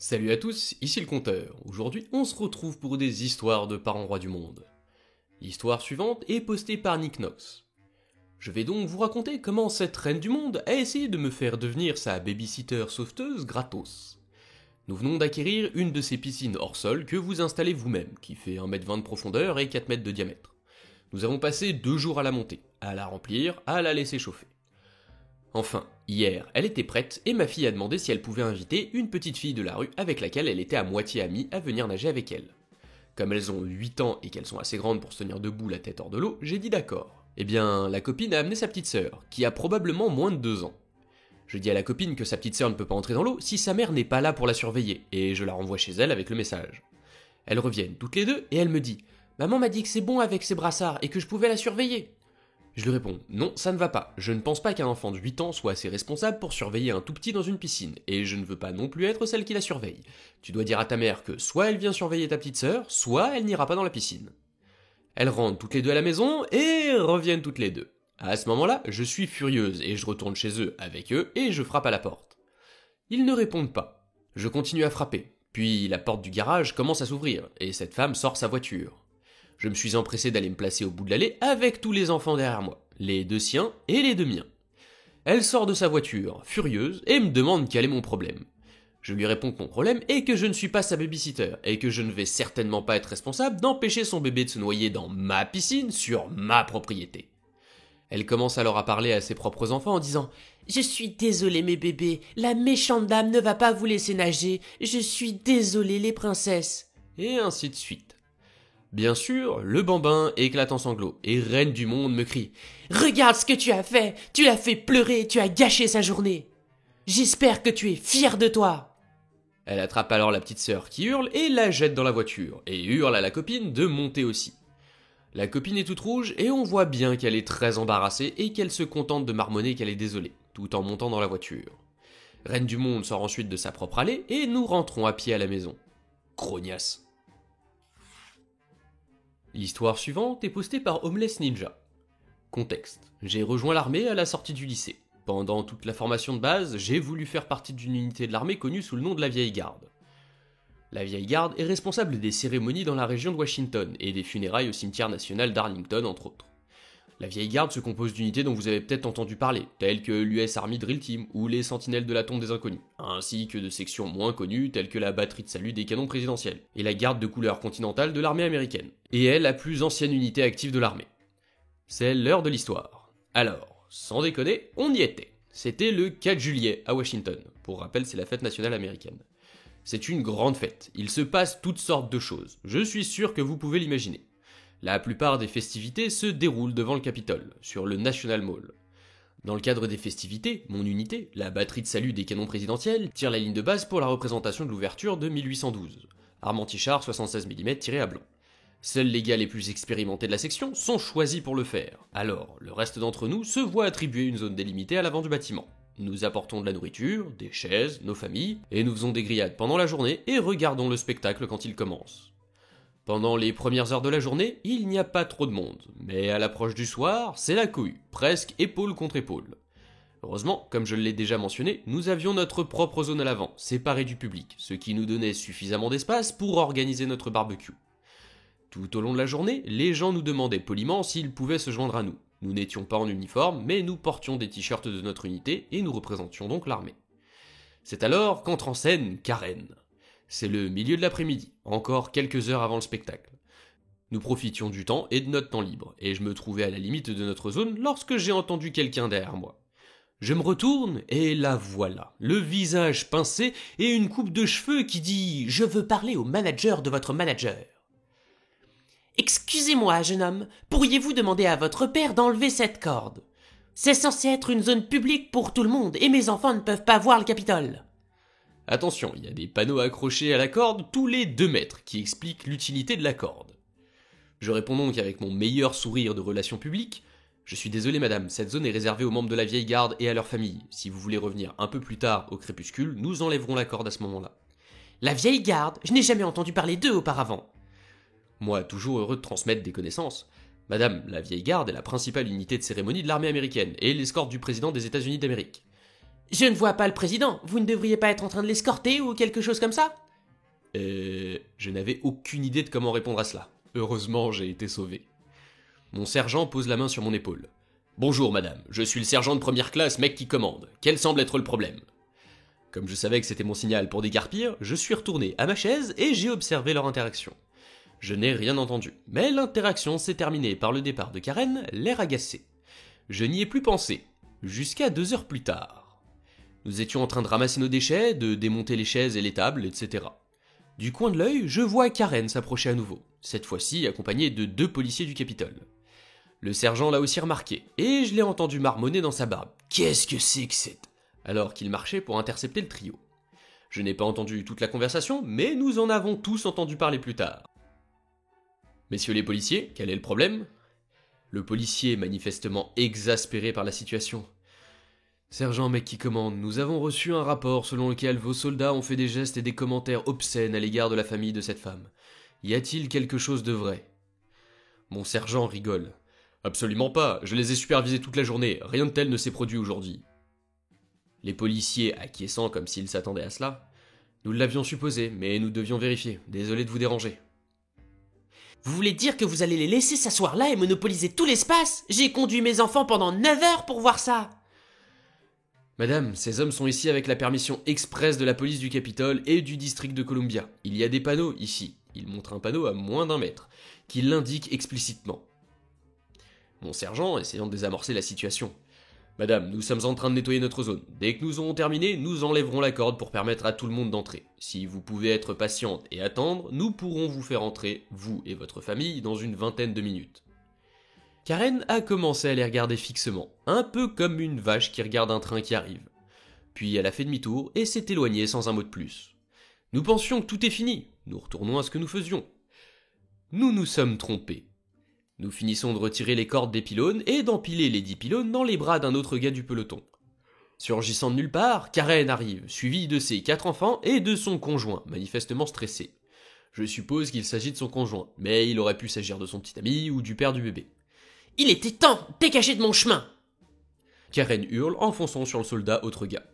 Salut à tous, ici le Conteur. Aujourd'hui, on se retrouve pour des histoires de parents rois du monde. L'histoire suivante est postée par Nick Knox. Je vais donc vous raconter comment cette reine du monde a essayé de me faire devenir sa babysitter sauveteuse gratos. Nous venons d'acquérir une de ces piscines hors sol que vous installez vous-même, qui fait 1,20 m de profondeur et 4 mètres de diamètre. Nous avons passé 2 jours à la monter, à la remplir, à la laisser chauffer. Enfin, hier, elle était prête et ma fille a demandé si elle pouvait inviter une petite fille de la rue avec laquelle elle était à moitié amie à venir nager avec elle. Comme elles ont 8 ans et qu'elles sont assez grandes pour se tenir debout la tête hors de l'eau, j'ai dit d'accord. Eh bien, la copine a amené sa petite sœur, qui a probablement moins de 2 ans. Je dis à la copine que sa petite sœur ne peut pas entrer dans l'eau si sa mère n'est pas là pour la surveiller, et je la renvoie chez elle avec le message. Elles reviennent toutes les deux et elle me dit « Maman m'a dit que c'est bon avec ses brassards et que je pouvais la surveiller ». Je lui réponds « Non, ça ne va pas. Je ne pense pas qu'un enfant de 8 ans soit assez responsable pour surveiller un tout petit dans une piscine, et je ne veux pas non plus être celle qui la surveille. Tu dois dire à ta mère que soit elle vient surveiller ta petite sœur, soit elle n'ira pas dans la piscine. » Elles rentrent toutes les deux à la maison et reviennent toutes les deux. À ce moment-là, je suis furieuse et je retourne chez eux avec eux et je frappe à la porte. Ils ne répondent pas. Je continue à frapper. Puis la porte du garage commence à s'ouvrir et cette femme sort sa voiture. Je me suis empressé d'aller me placer au bout de l'allée avec tous les enfants derrière moi, les 2 siens et les 2 miens. Elle sort de sa voiture, furieuse, et me demande quel est mon problème. Je lui réponds que mon problème est que je ne suis pas sa babysitter et que je ne vais certainement pas être responsable d'empêcher son bébé de se noyer dans ma piscine sur ma propriété. Elle commence alors à parler à ses propres enfants en disant « Je suis désolée mes bébés, la méchante dame ne va pas vous laisser nager, je suis désolée les princesses. » Et ainsi de suite. Bien sûr, le bambin éclate en sanglots et Reine du Monde me crie « Regarde ce que tu as fait, tu l'as fait pleurer, tu as gâché sa journée. J'espère que tu es fier de toi. » Elle attrape alors la petite sœur qui hurle et la jette dans la voiture, et hurle à la copine de monter aussi. La copine est toute rouge et on voit bien qu'elle est très embarrassée et qu'elle se contente de marmonner qu'elle est désolée, tout en montant dans la voiture. Reine du Monde sort ensuite de sa propre allée et nous rentrons à pied à la maison. Grognasse. L'histoire suivante est postée par Homeless Ninja. Contexte. J'ai rejoint l'armée à la sortie du lycée. Pendant toute la formation de base, j'ai voulu faire partie d'une unité de l'armée connue sous le nom de la Vieille Garde. La Vieille Garde est responsable des cérémonies dans la région de Washington et des funérailles au cimetière national d'Arlington entre autres. La Vieille Garde se compose d'unités dont vous avez peut-être entendu parler, telles que l'US Army Drill Team ou les Sentinelles de la Tombe des Inconnus, ainsi que de sections moins connues telles que la batterie de salut des canons présidentiels, et la garde de couleur continentale de l'armée américaine, et est la plus ancienne unité active de l'armée. C'est l'heure de l'histoire. Alors, sans déconner, on y était. C'était le 4 juillet à Washington. Pour rappel, c'est la fête nationale américaine. C'est une grande fête, il se passe toutes sortes de choses, je suis sûr que vous pouvez l'imaginer. La plupart des festivités se déroulent devant le Capitole, sur le National Mall. Dans le cadre des festivités, mon unité, la batterie de salut des canons présidentiels, tire la ligne de base pour la représentation de l'ouverture de 1812. Arme anti-char 76 mm tiré à blanc. Seuls les gars les plus expérimentés de la section sont choisis pour le faire. Alors, le reste d'entre nous se voit attribuer une zone délimitée à l'avant du bâtiment. Nous apportons de la nourriture, des chaises, nos familles, et nous faisons des grillades pendant la journée et regardons le spectacle quand il commence. Pendant les premières heures de la journée, il n'y a pas trop de monde, mais à l'approche du soir, c'est la cohue, presque épaule contre épaule. Heureusement, comme je l'ai déjà mentionné, nous avions notre propre zone à l'avant, séparée du public, ce qui nous donnait suffisamment d'espace pour organiser notre barbecue. Tout au long de la journée, les gens nous demandaient poliment s'ils pouvaient se joindre à nous. Nous n'étions pas en uniforme, mais nous portions des t-shirts de notre unité et nous représentions donc l'armée. C'est alors qu'entre en scène Karen. C'est le milieu de l'après-midi, encore quelques heures avant le spectacle. Nous profitions du temps et de notre temps libre, et je me trouvais à la limite de notre zone lorsque j'ai entendu quelqu'un derrière moi. Je me retourne et la voilà, le visage pincé et une coupe de cheveux qui dit « Je veux parler au manager de votre manager ». « Excusez-moi, jeune homme, pourriez-vous demander à votre père d'enlever cette corde? C'est censé être une zone publique pour tout le monde et mes enfants ne peuvent pas voir le Capitole. » Attention, il y a des panneaux accrochés à la corde tous les 2 mètres qui expliquent l'utilité de la corde. Je réponds donc avec mon meilleur sourire de relations publiques. Je suis désolé madame, cette zone est réservée aux membres de la vieille garde et à leurs familles. Si vous voulez revenir un peu plus tard au crépuscule, nous enlèverons la corde à ce moment-là. La vieille garde? Je n'ai jamais entendu parler d'eux auparavant. Moi, toujours heureux de transmettre des connaissances. Madame, la vieille garde est la principale unité de cérémonie de l'armée américaine et l'escorte du président des États-Unis d'Amérique. Je ne vois pas le président, vous ne devriez pas être en train de l'escorter ou quelque chose comme ça? Je n'avais aucune idée de comment répondre à cela. Heureusement, j'ai été sauvé. Mon sergent pose la main sur mon épaule. Bonjour madame, je suis le sergent de première classe, mec qui commande. Quel semble être le problème? Comme je savais que c'était mon signal pour dégarpir, je suis retourné à ma chaise et j'ai observé leur interaction. Je n'ai rien entendu, mais l'interaction s'est terminée par le départ de Karen, l'air agacé. Je n'y ai plus pensé, jusqu'à 2 heures plus tard. Nous étions en train de ramasser nos déchets, de démonter les chaises et les tables, etc. Du coin de l'œil, je vois Karen s'approcher à nouveau, cette fois-ci accompagnée de 2 policiers du Capitole. Le sergent l'a aussi remarqué, et je l'ai entendu marmonner dans sa barbe. Qu'est-ce que c'est que c'est? Alors qu'il marchait pour intercepter le trio. Je n'ai pas entendu toute la conversation, mais nous en avons tous entendu parler plus tard. Messieurs les policiers, quel est le problème? Le policier, manifestement exaspéré par la situation. Sergent mec qui commande, nous avons reçu un rapport selon lequel vos soldats ont fait des gestes et des commentaires obscènes à l'égard de la famille de cette femme. Y a-t-il quelque chose de vrai? Mon sergent rigole. Absolument pas, je les ai supervisés toute la journée, rien de tel ne s'est produit aujourd'hui. Les policiers acquiescent comme s'ils s'attendaient à cela. Nous l'avions supposé, mais nous devions vérifier. Désolé de vous déranger. Vous voulez dire que vous allez les laisser s'asseoir là et monopoliser tout l'espace? J'ai conduit mes enfants pendant 9 heures pour voir ça. Madame, ces hommes sont ici avec la permission expresse de la police du Capitole et du district de Columbia. Il y a des panneaux ici. Il montre un panneau à moins d'1 mètre, qui l'indique explicitement. Mon sergent, essayant de désamorcer la situation. Madame, nous sommes en train de nettoyer notre zone. Dès que nous aurons terminé, nous enlèverons la corde pour permettre à tout le monde d'entrer. Si vous pouvez être patiente et attendre, nous pourrons vous faire entrer, vous et votre famille, dans une 20aine de minutes. Karen a commencé à les regarder fixement, un peu comme une vache qui regarde un train qui arrive. Puis elle a fait demi-tour et s'est éloignée sans un mot de plus. Nous pensions que tout est fini, nous retournons à ce que nous faisions. Nous nous sommes trompés. Nous finissons de retirer les cordes des pylônes et d'empiler les 10 pylônes dans les bras d'un autre gars du peloton. Surgissant de nulle part, Karen arrive, suivie de ses 4 enfants et de son conjoint, manifestement stressé. Je suppose qu'il s'agit de son conjoint, mais il aurait pu s'agir de son petit ami ou du père du bébé. « Il était temps, dégagez de mon chemin !» Karen hurle en fonçant sur le soldat autre gars.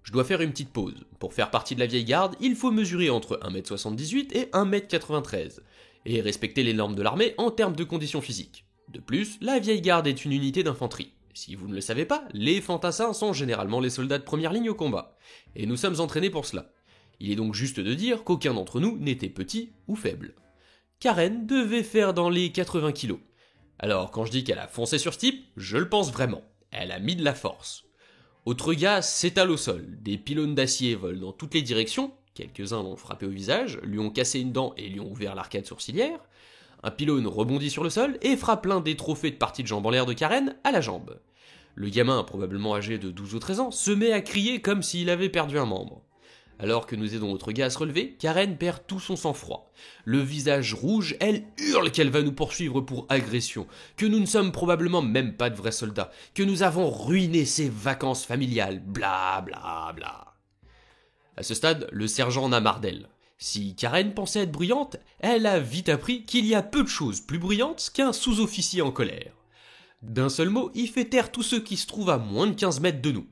Je dois faire une petite pause. Pour faire partie de la vieille garde, il faut mesurer entre 1m78 et 1m93, et respecter les normes de l'armée en termes de conditions physiques. De plus, la vieille garde est une unité d'infanterie. Si vous ne le savez pas, les fantassins sont généralement les soldats de première ligne au combat, et nous sommes entraînés pour cela. Il est donc juste de dire qu'aucun d'entre nous n'était petit ou faible. Karen devait faire dans les 80 kilos. Alors quand je dis qu'elle a foncé sur ce type, je le pense vraiment. Elle a mis de la force. Autre gars s'étale au sol, des pylônes d'acier volent dans toutes les directions, quelques-uns l'ont frappé au visage, lui ont cassé une dent et lui ont ouvert l'arcade sourcilière. Un pylône rebondit sur le sol et frappe l'un des trophées de partie de jambes en l'air de Karen à la jambe. Le gamin, probablement âgé de 12 ou 13 ans, se met à crier comme s'il avait perdu un membre. Alors que nous aidons notre gars à se relever, Karen perd tout son sang-froid. Le visage rouge, elle hurle qu'elle va nous poursuivre pour agression, que nous ne sommes probablement même pas de vrais soldats, que nous avons ruiné ses vacances familiales, bla bla bla. À ce stade, le sergent en a marre d'elle. Si Karen pensait être bruyante, elle a vite appris qu'il y a peu de choses plus bruyantes qu'un sous-officier en colère. D'un seul mot, il fait taire tous ceux qui se trouvent à moins de 15 mètres de nous.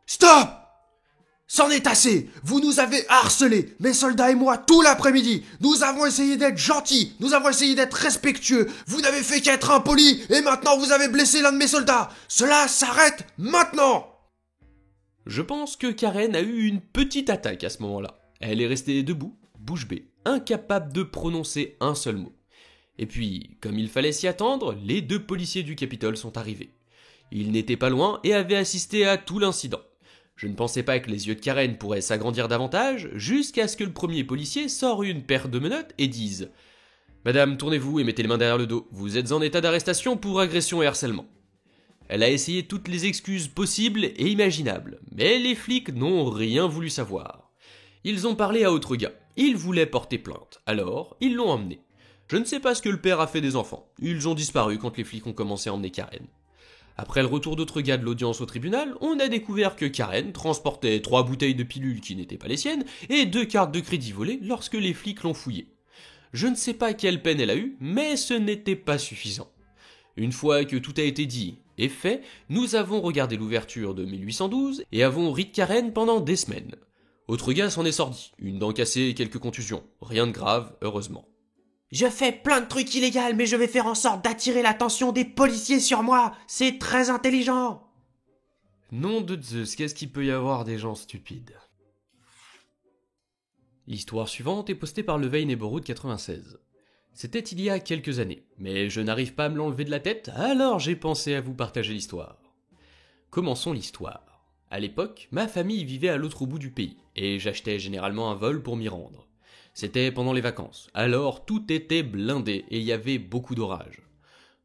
Stop! C'en est assez! Vous nous avez harcelés, mes soldats et moi, tout l'après-midi! Nous avons essayé d'être gentils, nous avons essayé d'être respectueux, vous n'avez fait qu'être impolis, et maintenant vous avez blessé l'un de mes soldats! Cela s'arrête maintenant! Je pense que Karen a eu une petite attaque à ce moment-là. Elle est restée debout, bouche bée, incapable de prononcer un seul mot. Et puis, comme il fallait s'y attendre, les 2 policiers du Capitole sont arrivés. Ils n'étaient pas loin et avaient assisté à tout l'incident. Je ne pensais pas que les yeux de Karen pourraient s'agrandir davantage, jusqu'à ce que le premier policier sorte une paire de menottes et dise « Madame, tournez-vous et mettez les mains derrière le dos, vous êtes en état d'arrestation pour agression et harcèlement. » Elle a essayé toutes les excuses possibles et imaginables, mais les flics n'ont rien voulu savoir. Ils ont parlé à autre gars, ils voulaient porter plainte, alors ils l'ont emmené. Je ne sais pas ce que le père a fait des enfants, ils ont disparu quand les flics ont commencé à emmener Karen. Après le retour d'autres gars de l'audience au tribunal, on a découvert que Karen transportait 3 bouteilles de pilules qui n'étaient pas les siennes et 2 cartes de crédit volées lorsque les flics l'ont fouillée. Je ne sais pas quelle peine elle a eue, mais ce n'était pas suffisant. Une fois que tout a été dit, est fait, nous avons regardé l'ouverture de 1812 et avons ri de carène pendant des semaines. Autre gars s'en est sorti, une dent cassée et quelques contusions. Rien de grave, heureusement. Je fais plein de trucs illégaux, mais je vais faire en sorte d'attirer l'attention des policiers sur moi. C'est très intelligent. Nom de Zeus, qu'est-ce qu'il peut y avoir des gens stupides? L'histoire suivante est postée par Leveille Neighborhood 96. C'était il y a quelques années, mais je n'arrive pas à me l'enlever de la tête, alors j'ai pensé à vous partager l'histoire. Commençons l'histoire. À l'époque, ma famille vivait à l'autre bout du pays, et j'achetais généralement un vol pour m'y rendre. C'était pendant les vacances, alors tout était blindé et il y avait beaucoup d'orage.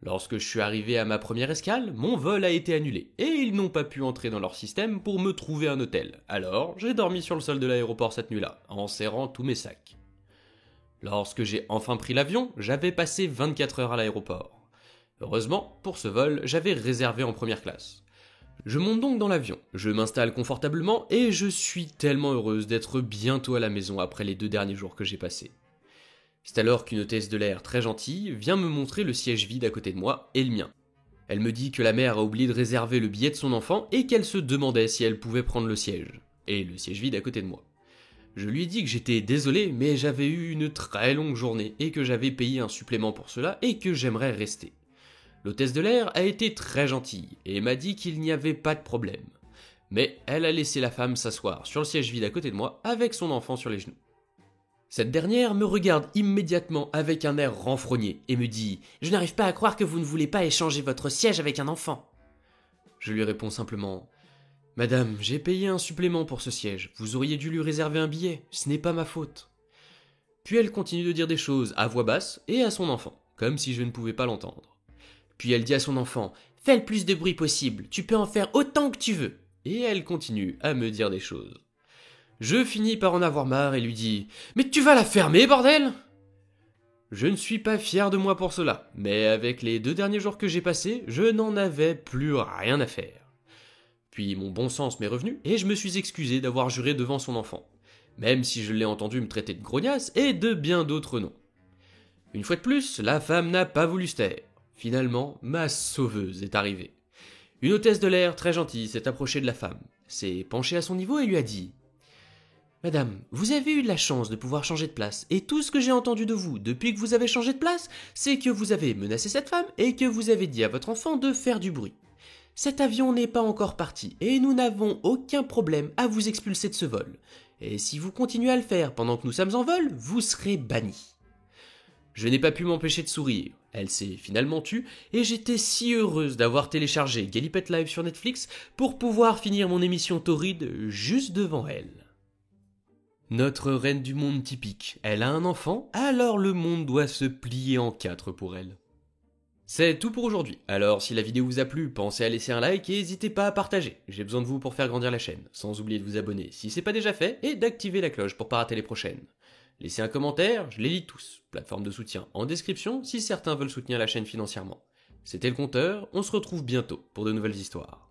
Lorsque je suis arrivé à ma première escale, mon vol a été annulé, et ils n'ont pas pu entrer dans leur système pour me trouver un hôtel. Alors, j'ai dormi sur le sol de l'aéroport cette nuit-là, en serrant tous mes sacs. Lorsque j'ai enfin pris l'avion, j'avais passé 24 heures à l'aéroport. Heureusement, pour ce vol, j'avais réservé en première classe. Je monte donc dans l'avion, je m'installe confortablement et je suis tellement heureuse d'être bientôt à la maison après les 2 derniers jours que j'ai passés. C'est alors qu'une hôtesse de l'air très gentille vient me montrer le siège vide à côté de moi et le mien. Elle me dit que la mère a oublié de réserver le billet de son enfant et qu'elle se demandait si elle pouvait prendre le siège. Et le siège vide à côté de moi. Je lui ai dit que j'étais désolé, mais j'avais eu une très longue journée et que j'avais payé un supplément pour cela et que j'aimerais rester. L'hôtesse de l'air a été très gentille et m'a dit qu'il n'y avait pas de problème. Mais elle a laissé la femme s'asseoir sur le siège vide à côté de moi avec son enfant sur les genoux. Cette dernière me regarde immédiatement avec un air renfrogné et me dit « Je n'arrive pas à croire que vous ne voulez pas échanger votre siège avec un enfant. » Je lui réponds simplement « Madame, j'ai payé un supplément pour ce siège, vous auriez dû lui réserver un billet, ce n'est pas ma faute. » Puis elle continue de dire des choses à voix basse et à son enfant, comme si je ne pouvais pas l'entendre. Puis elle dit à son enfant « Fais le plus de bruit possible, tu peux en faire autant que tu veux. » Et elle continue à me dire des choses. Je finis par en avoir marre et lui dis « Mais tu vas la fermer, bordel !» Je ne suis pas fier de moi pour cela, mais avec les 2 derniers jours que j'ai passés, je n'en avais plus rien à faire. Puis mon bon sens m'est revenu et je me suis excusé d'avoir juré devant son enfant, même si je l'ai entendu me traiter de grognasse et de bien d'autres noms. Une fois de plus, la femme n'a pas voulu se taire. Finalement, ma sauveuse est arrivée. Une hôtesse de l'air très gentille s'est approchée de la femme, s'est penchée à son niveau et lui a dit « Madame, vous avez eu de la chance de pouvoir changer de place, et tout ce que j'ai entendu de vous depuis que vous avez changé de place, c'est que vous avez menacé cette femme et que vous avez dit à votre enfant de faire du bruit. Cet avion n'est pas encore parti, et nous n'avons aucun problème à vous expulser de ce vol. Et si vous continuez à le faire pendant que nous sommes en vol, vous serez banni. » Je n'ai pas pu m'empêcher de sourire. Elle s'est finalement tue et j'étais si heureuse d'avoir téléchargé Galipette Live sur Netflix pour pouvoir finir mon émission torride juste devant elle. Notre reine du monde typique, elle a un enfant, alors le monde doit se plier en 4 pour elle. C'est tout pour aujourd'hui, alors si la vidéo vous a plu, pensez à laisser un like et n'hésitez pas à partager, j'ai besoin de vous pour faire grandir la chaîne, sans oublier de vous abonner si c'est pas déjà fait et d'activer la cloche pour pas rater les prochaines. Laissez un commentaire, je les lis tous, plateforme de soutien en description si certains veulent soutenir la chaîne financièrement. C'était le compteur, on se retrouve bientôt pour de nouvelles histoires.